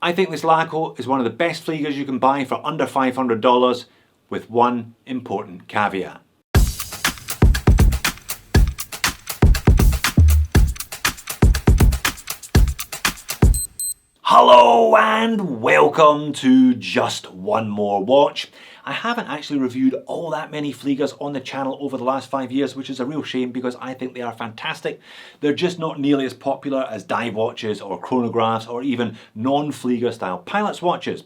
I think this Laco is one of the best Fliegers you can buy for under $500 with one important caveat. Hello and welcome to Just One More Watch. I haven't actually reviewed all that many Fliegers on the channel over the last 5 years, which is a real shame because I think they are fantastic. They're just not nearly as popular as dive watches or chronographs or even non-Flieger style pilot's watches.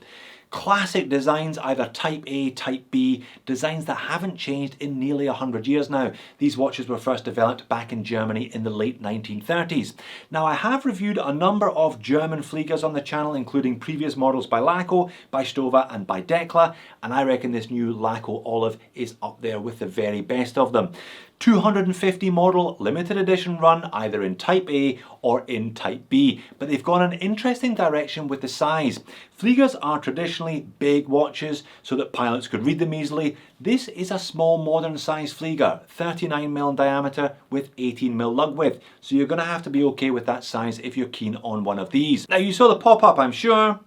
Classic designs, either Type A, Type B, designs that haven't changed in nearly 100 years now. These watches were first developed back in Germany in the late 1930s. Now I have reviewed a number of German Fliegers on the channel, including previous models by Laco, by Stowa and by Dekla, and I reckon this new Laco OLIV is up there with the very best of them. 250 model limited edition run either in Type A or in Type B, but they've gone an interesting direction with the size. Fliegers are traditionally big watches so that pilots could read them easily. This is a small modern size Flieger, 39mm in diameter with 18mm lug width, so you're going to have to be okay with that size if you're keen on one of these. Now you saw the pop-up, I'm sure.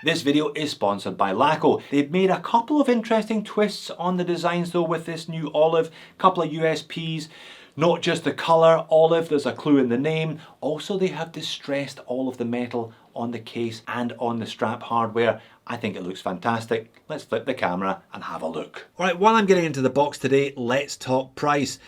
This video is sponsored by Laco. They've made a couple of interesting twists on the designs though with this new OLIV, couple of USPs. Not just the colour OLIV, there's a clue in the name. Also they have distressed all of the metal on the case and on the strap hardware. I think it looks fantastic. Let's flip the camera and have a look. Alright, while I'm getting into the box today, let's talk price.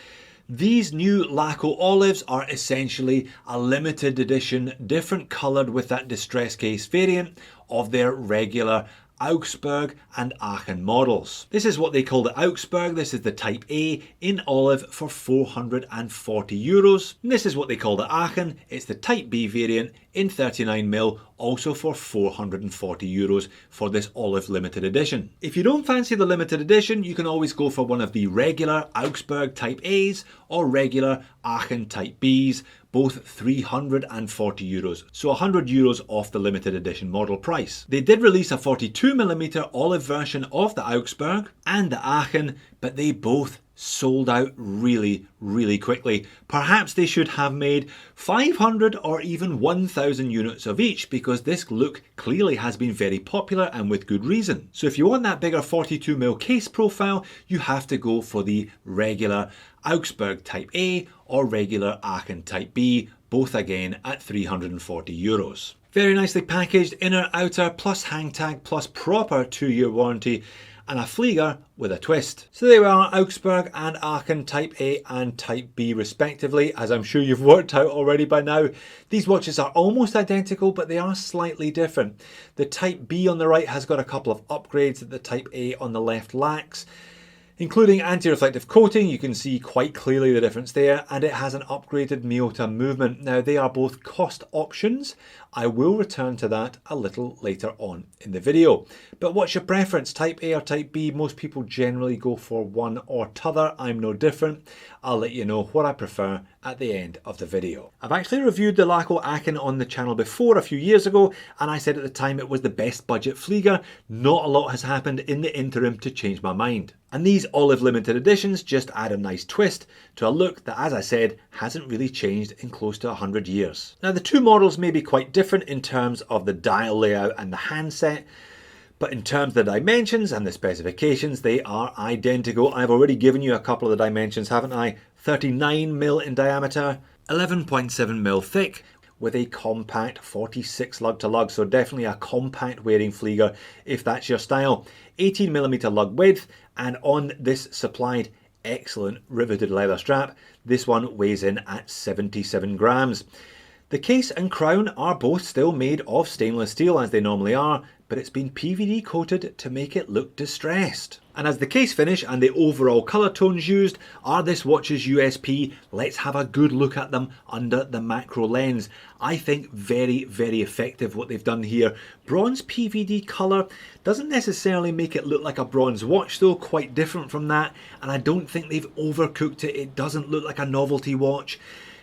These new Laco OLIVs are essentially a limited edition, different coloured with that distress case variant of their regular Augsburg and Aachen models. This is what they call the Augsburg, this is the Type A in OLIV for €440. And this is what they call the Aachen, it's the Type B variant in 39mm, also for €440 for this OLIV limited edition. If you don't fancy the limited edition, you can always go for one of the regular Augsburg Type A's or regular Aachen Type B's, both €340, so €100 off the limited edition model price. They did release a 42mm OLIV version of the Augsburg and the Aachen, but they both sold out really quickly. Perhaps they should have made 500 or even 1,000 units of each, because this look clearly has been very popular and with good reason. So if you want that bigger 42mm case profile, you have to go for the regular Augsburg Type A or regular Aachen Type B, both again at €340. Very nicely packaged, inner, outer, plus hang tag, plus proper 2-year warranty, and a Flieger with a twist. So there we are, Augsburg and Aachen Type A and Type B respectively, as I'm sure you've worked out already by now. These watches are almost identical, but they are slightly different. The Type B on the right has got a couple of upgrades that the Type A on the left lacks, including anti-reflective coating. You can see quite clearly the difference there, and it has an upgraded Miyota movement. Now they are both cost options. I will return to that a little later on in the video. But what's your preference, Type A or Type B? Most people generally go for one or t'other. I'm no different. I'll let you know what I prefer at the end of the video. I've actually reviewed the Laco Aachen on the channel before a few years ago, and I said at the time it was the best budget Flieger. Not a lot has happened in the interim to change my mind. And these OLIV limited editions just add a nice twist to a look that, as I said, hasn't really changed in close to 100 years. Now the two models may be quite different in terms of the dial layout and the handset, but in terms of the dimensions and the specifications, they are identical. I've already given you a couple of the dimensions, haven't I? 39mm in diameter, 11.7mm thick, with a compact 46 lug to lug, so definitely a compact wearing Flieger if that's your style. 18mm lug width, and on this supplied excellent riveted leather strap, this one weighs in at 77 grams. The case and crown are both still made of stainless steel as they normally are, but it's been PVD coated to make it look distressed. And as the case finish and the overall colour tones used are this watch's USP, let's have a good look at them under the macro lens. I think very effective what they've done here. Bronze PVD colour doesn't necessarily make it look like a bronze watch though, quite different from that, and I don't think they've overcooked it. It doesn't look like a novelty watch.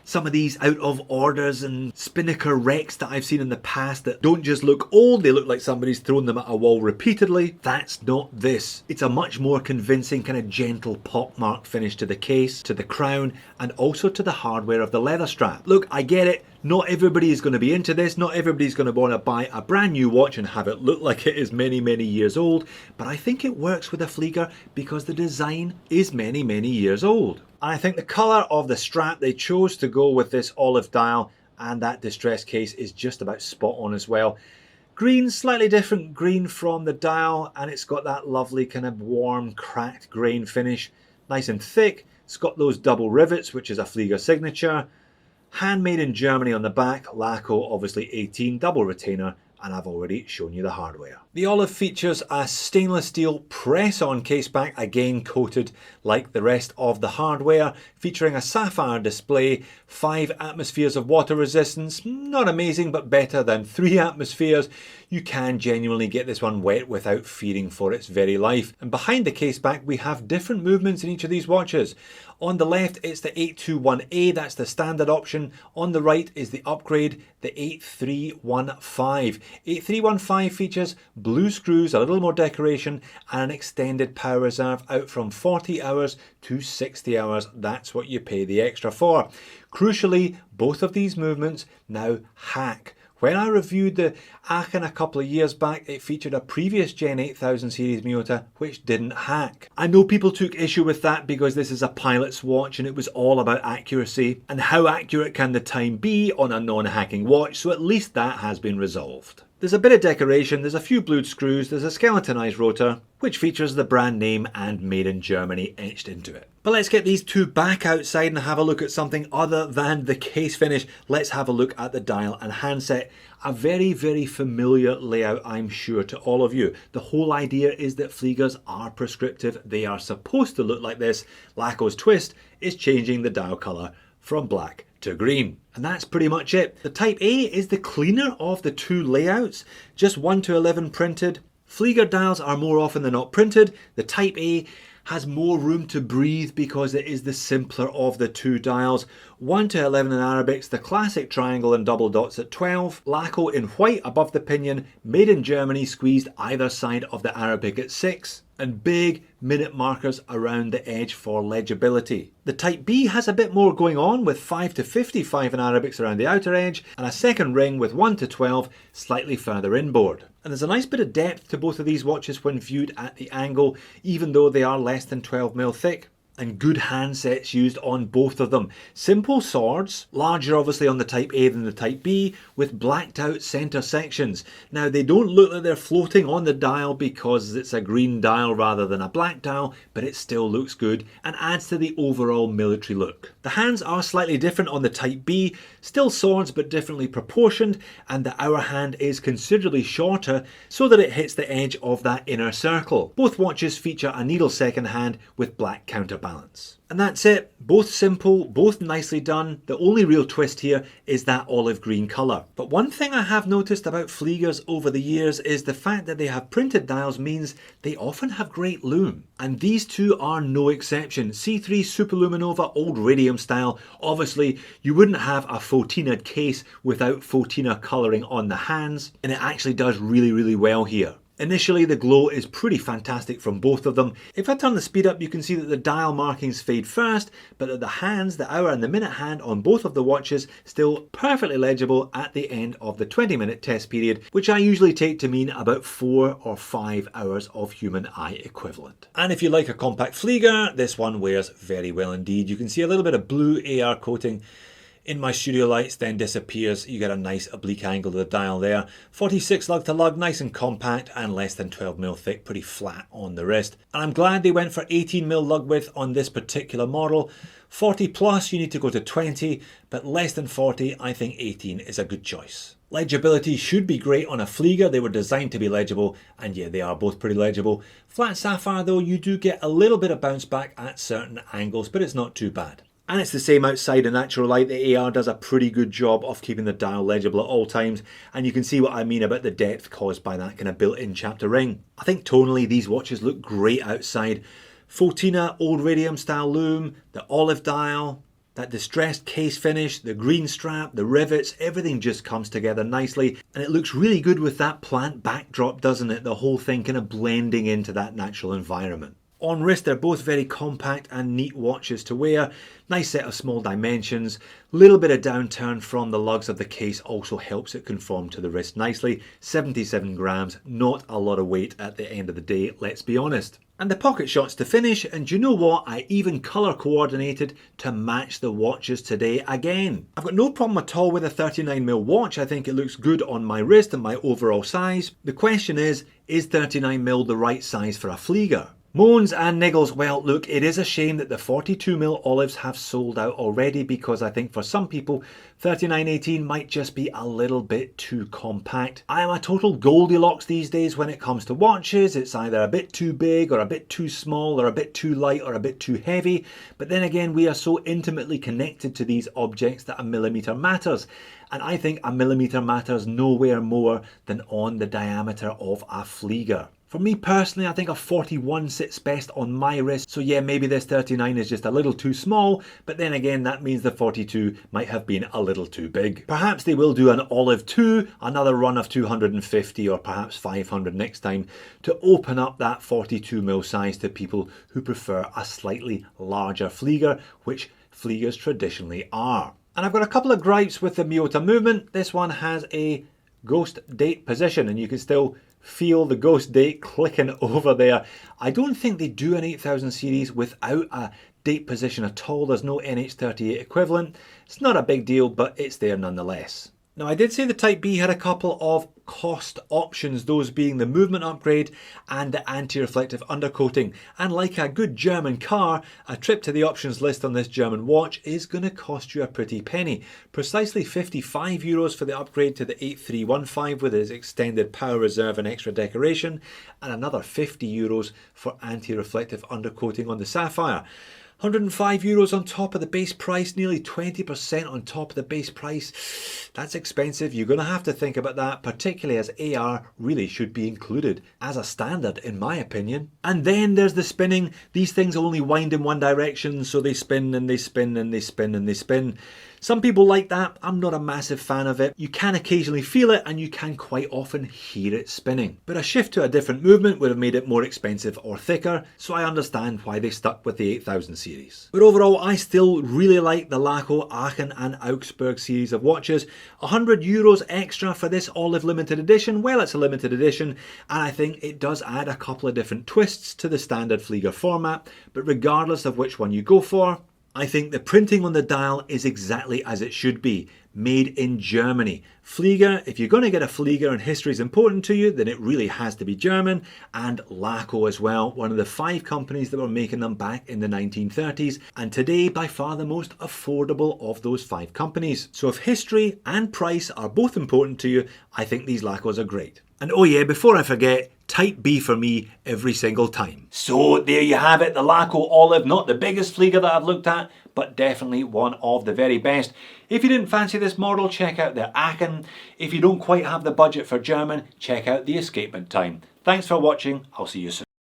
some of these out of orders and spinnaker wrecks that I've seen in the past that don't just look old, they look like somebody's thrown them at a wall repeatedly. That's not this. It's a much more convincing kind of gentle pop mark finish to the case, to the crown, and also to the hardware of the leather strap. Look, I get it. Not everybody is going to be into this. Not everybody's going to want to buy a brand new watch and have it look like it is many, many years old. But I think it works with a Flieger because the design is many, many years old. I think the colour of the strap they chose to go with this olive dial and that distress case is just about spot on as well. Green, slightly different green from the dial, and it's got that lovely kind of warm, cracked grain finish. Nice and thick. It's got those double rivets, which is a Flieger signature. Handmade in Germany on the back, Laco obviously 18, double retainer, and I've already shown you the hardware. The Olive features a stainless steel press-on case back, again coated like the rest of the hardware, featuring a sapphire display, 5 atmospheres of water resistance, not amazing but better than 3 atmospheres. You can genuinely get this one wet without fearing for its very life. And behind the case back we have different movements in each of these watches. On the left it's the 821A, that's the standard option. On the right is the upgrade, the 8315. 8315 features blue screws, a little more decoration, and an extended power reserve out from 40 hours to 60 hours. That's what you pay the extra for. Crucially, both of these movements now hack. When I reviewed the Aachen a couple of years back, it featured a previous Gen 8000 series Miyota which didn't hack. I know people took issue with that because this is a pilot's watch and it was all about accuracy and how accurate can the time be on a non-hacking watch, so at least that has been resolved. There's a bit of decoration, there's a few blued screws, there's a skeletonized rotor which features the brand name and made in Germany etched into it. But let's get these two back outside and have a look at something other than the case finish. Let's have a look at the dial and handset. A very, very familiar layout, I'm sure, to all of you. The whole idea is that Fliegers are prescriptive. They are supposed to look like this. Laco's twist is changing the dial colour from black to green. And that's pretty much it. The Type A is the cleaner of the two layouts, just 1 to 11 printed. Flieger dials are more often than not printed. The Type A has more room to breathe because it is the simpler of the two dials. 1 to 11 in Arabics, the classic triangle and double dots at 12. Laco in white above the pinion, made in Germany, squeezed either side of the Arabic at 6. And big minute markers around the edge for legibility. The Type B has a bit more going on with 5 to 55 in Arabics around the outer edge and a second ring with 1 to 12 slightly further inboard. And there's a nice bit of depth to both of these watches when viewed at the angle, even though they are less than 12mm thick. And good handsets used on both of them. Simple swords, larger obviously on the Type A than the Type B, with blacked out centre sections. Now they don't look like they're floating on the dial because it's a green dial rather than a black dial, but it still looks good and adds to the overall military look. The hands are slightly different on the Type B, still swords but differently proportioned, and the hour hand is considerably shorter so that it hits the edge of that inner circle. Both watches feature a needle second hand with black counterbalance. And that's it. Both simple, both nicely done. The only real twist here is that olive green colour. But one thing I have noticed about Fliegers over the years is the fact that they have printed dials means they often have great lume. And these two are no exception. C3 Superluminova old radium style. Obviously you wouldn't have a Fotina case without Fotina colouring on the hands, and it actually does really, really well here. Initially the glow is pretty fantastic from both of them. If I turn the speed up you can see that the dial markings fade first, but that the hands, the hour and the minute hand on both of the watches still perfectly legible at the end of the 20-minute test period, which I usually take to mean about 4 or 5 hours of human eye equivalent. And if you like a compact Flieger, this one wears very well indeed. You can see a little bit of blue AR coating in my studio lights, then disappears. You get a nice oblique angle of the dial there. 46 lug to lug, nice and compact and less than 12mm thick, pretty flat on the wrist. And I'm glad they went for 18mm lug width on this particular model. 40 plus you need to go to 20, but less than 40 I think 18 is a good choice. Legibility should be great on a Flieger. They were designed to be legible, and yeah, they are both pretty legible. Flat sapphire though, you do get a little bit of bounce back at certain angles, but it's not too bad. And it's the same outside in natural light. The AR does a pretty good job of keeping the dial legible at all times, and you can see what I mean about the depth caused by that kind of built-in chapter ring. I think tonally these watches look great outside. Fotina old radium style lume, the olive dial, That distressed case finish, the green strap, the rivets, everything just comes together nicely, and it looks really good with that plant backdrop, doesn't it? The whole thing kind of blending into that natural environment. On wrist, they're both very compact and neat watches to wear. Nice set of small dimensions. Little bit of downturn from the lugs of the case also helps it conform to the wrist nicely. 77 grams, not a lot of weight at the end of the day, let's be honest. And the pocket shots to finish, and you know what? I even colour coordinated to match the watches today again. I've got no problem at all with a 39mm watch. I think it looks good on my wrist and my overall size. The question is 39mm the right size for a Flieger? Moans and niggles, well look, it is a shame that the 42mm olives have sold out already, because I think for some people 3918 might just be a little bit too compact. I am a total Goldilocks these days when it comes to watches. It's either a bit too big or a bit too small or a bit too light or a bit too heavy. But then again, we are so intimately connected to these objects that a millimetre matters. And I think a millimetre matters nowhere more than on the diameter of a Flieger. For me personally, I think a 41 sits best on my wrist. So yeah, maybe this 39 is just a little too small, but then again, that means the 42 might have been a little too big. Perhaps they will do an OLIV 2, another run of 250 or perhaps 500 next time, to open up that 42mm size to people who prefer a slightly larger Flieger, which Fliegers traditionally are. And I've got a couple of gripes with the Miyota movement. This one has a ghost date position, and you can still feel the ghost date clicking over there. I don't think they do an 8000 series without a date position at all. There's no NH38 equivalent. It's not a big deal, but it's there nonetheless. Now, I did say the Type B had a couple of cost options, those being the movement upgrade and the anti-reflective undercoating. And like a good German car, a trip to the options list on this German watch is going to cost you a pretty penny. Precisely €55 for the upgrade to the 8315 with its extended power reserve and extra decoration, and another €50 for anti-reflective undercoating on the Sapphire. €105 on top of the base price, nearly 20% on top of the base price. That's expensive. You're going to have to think about that, particularly as AR really should be included as a standard, in my opinion. And then there's the spinning. These things only wind in one direction, so they spin and they spin and they spin and they spin. Some people like that. I'm not a massive fan of it. You can occasionally feel it, and you can quite often hear it spinning. But a shift to a different movement would have made it more expensive or thicker, so I understand why they stuck with the 8000 series. But overall, I still really like the Laco, Aachen and Augsburg series of watches. €100 extra for this OLIV limited edition. Well, it's a limited edition, and I think it does add a couple of different twists to the standard Flieger format. But regardless of which one you go for, I think the printing on the dial is exactly as it should be, made in Germany. Flieger, if you're going to get a Flieger and history is important to you, then it really has to be German, and Laco as well, one of the 5 companies that were making them back in the 1930s, and today by far the most affordable of those 5 companies. So if history and price are both important to you, I think these Lacos are great. And oh yeah, before I forget, Type B for me every single time. So there you have it, the Laco OLIV, not the biggest Flieger that I've looked at, but definitely one of the very best. If you didn't fancy this model, check out their Aachen. If you don't quite have the budget for German, check out the Escapement Time. Thanks for watching, I'll see you soon.